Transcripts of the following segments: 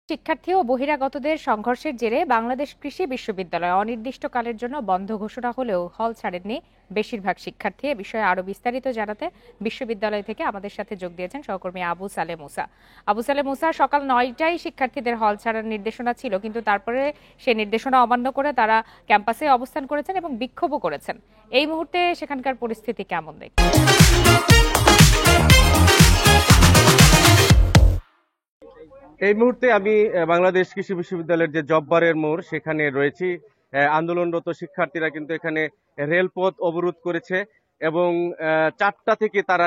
শিক্ষার্থী ও বহিরাগতদের সংঘর্ষের জেরে বাংলাদেশ কৃষি বিশ্ববিদ্যালয় অনির্দিষ্টকালের জন্য বন্ধ ঘোষণা হলেও হল ছাড়েননি বেশিরভাগ শিক্ষার্থী। এ বিষয়ে আরো বিস্তারিত জানাতে বিশ্ববিদ্যালয় থেকে আমাদের সাথে যোগ দিয়েছেন সহকর্মী আবু সালে মুসা। আবু সালে মুসা, সকাল 9টায় শিক্ষার্থীদের হল ছাড়ার নির্দেশনা ছিল, কিন্তু তারপরে সেই নির্দেশনা অমান্য করে তারা ক্যাম্পাসে অবস্থান করেছেন এবং বিক্ষোভও করেছেন। এই মুহূর্তে সেখানকার পরিস্থিতি কেমন দেখছেন? এই মুহূর্তে আমি বাংলাদেশ কৃষি বিশ্ববিদ্যালয়ের যে জব্বারের মোড় সেখানে রয়েছি। আন্দোলনরত শিক্ষার্থীরা কিন্তু এখানে রেলপথ অবরোধ করেছে এবং 4টা থেকে তারা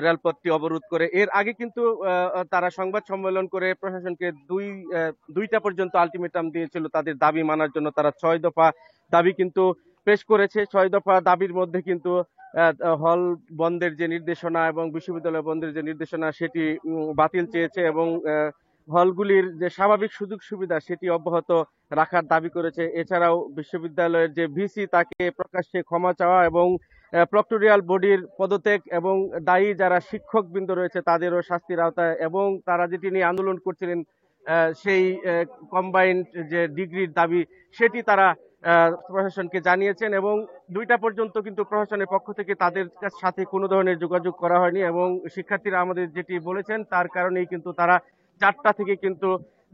রেলপথটি অবরোধ করে। এর আগে কিন্তু তারা সংবাদ সম্মেলন করে প্রশাসনকে দুইটা পর্যন্ত আলটিমেটাম দিয়েছিল তাদের দাবি মানার জন্য। তারা 6 দফা দাবি কিন্তু পেশ করেছে। 6 দফা দাবির মধ্যে কিন্তু হল বন্ধের যে নির্দেশনা এবং বিশ্ববিদ্যালয় বন্ধের যে নির্দেশনা সেটি বাতিল চেয়েছে এবং হলগুলির যে স্বাভাবিক সুযোগ সুবিধা সেটি অব্যাহত রাখার দাবি করেছে। এছাড়াও বিশ্ববিদ্যালয়ের যে ভিসি তাকে প্রকাশ্যে ক্ষমা চাওয়া এবং প্রক্টরিয়াল বডির পদত্যাগ এবং দায়ী যারা শিক্ষকবৃন্দ রয়েছে তাদেরও শাস্তির আওতায়, এবং তারা যেটি নিয়ে আন্দোলন করছিলেন সেই কম্বাইন্ড যে ডিগ্রির দাবি সেটি তারা প্রশাসনকে জানিয়েছেন এবং 2টা পর্যন্ত কিন্তু প্রশাসনের পক্ষ থেকে তাদের সাথে কোনো ধরনের যোগাযোগ করা হয়নি এবং শিক্ষার্থীরা আমাদের যেটি বলেছেন তার কারণেই কিন্তু তারা 4টা থেকে কিন্তু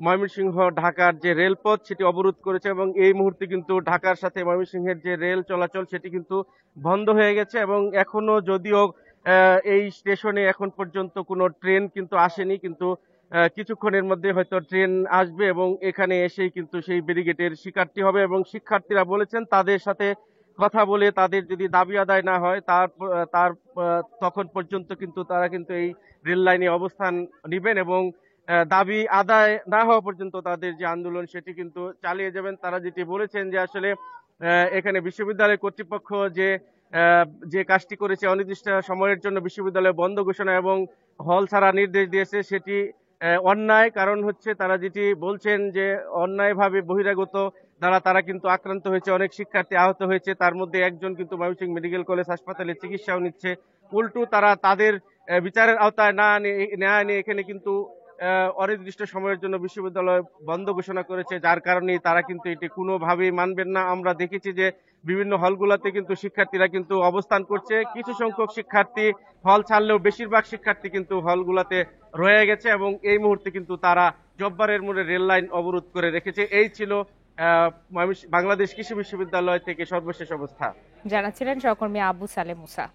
ময়মনসিংহ ঢাকার যে রেলপথ সেটি অবরোধ করেছে এবং এই মুহূর্তে কিন্তু ঢাকার সাথে ময়মনসিংহের যে রেল চলাচল সেটি কিন্তু বন্ধ হয়ে গেছে এবং এখনো যদিও এই স্টেশনে এখন পর্যন্ত কোনো ট্রেন কিন্তু আসেনি, কিন্তু কিছুক্ষণের মধ্যে হয়তো ট্রেন আসবে এবং এখানে এসেই কিন্তু সেই ব্যারিকেডের শিকারটি হবে এবং শিক্ষার্থীরা বলেছেন তাদের সাথে কথা বলে তাদের যদি দাবি আদায় না হয় তার তখন পর্যন্ত কিন্তু তারা কিন্তু এই রেল লাইনে অবস্থান নেবেন এবং দাবি আদায় না হওয়া পর্যন্ত তাদের যে আন্দোলন সেটি কিন্তু চালিয়ে যাবেন। তারা যেটি বলেছেন যে আসলে এখানে বিশ্ববিদ্যালয় কর্তৃপক্ষ যে কাজটি করেছে অনির্দিষ্ট সময়ের জন্য বিশ্ববিদ্যালয় বন্ধ ঘোষণা এবং হল ছাড়া নির্দেশ দিয়েছে সেটি অন্যায়। কারণ হচ্ছে তারা যেটি বলছেন যে অন্যায়ভাবে বহিরাগত দ্বারা তারা কিন্তু আক্রান্ত হয়েছে, অনেক শিক্ষার্থী আহত হয়েছে, তার মধ্যে একজন কিন্তু ময়মনসিংহ মেডিকেল কলেজ হাসপাতালে চিকিৎসাও নিচ্ছে। উল্টো তারা তাদের বিচারের আওতায় না নিয়ে এখানে কিন্তু অনির্দিষ্ট সময়ের জন্য বিশ্ববিদ্যালয় বন্ধ ঘোষণা করেছে, যার কারণে তারা কিন্তু এটি কোনোভাবেই মানবেন না। আমরা দেখেছি যে বিভিন্ন হলগুলোতে কিন্তু শিক্ষার্থীরা কিন্তু অবস্থান করছে, কিছু সংখ্যক শিক্ষার্থী হল ছাড়লেও বেশিরভাগ শিক্ষার্থী কিন্তু হলগুলোতে রয়ে গেছে এবং এই মুহূর্তে কিন্তু তারা জব্বারের মোড়ে রেল লাইন অবরোধ করে রেখেছে। এই ছিল বাংলাদেশ কৃষি বিশ্ববিদ্যালয় থেকে সর্বশেষ অবস্থা। জানাচ্ছিলেন সহকর্মী আবু সালে মুসা।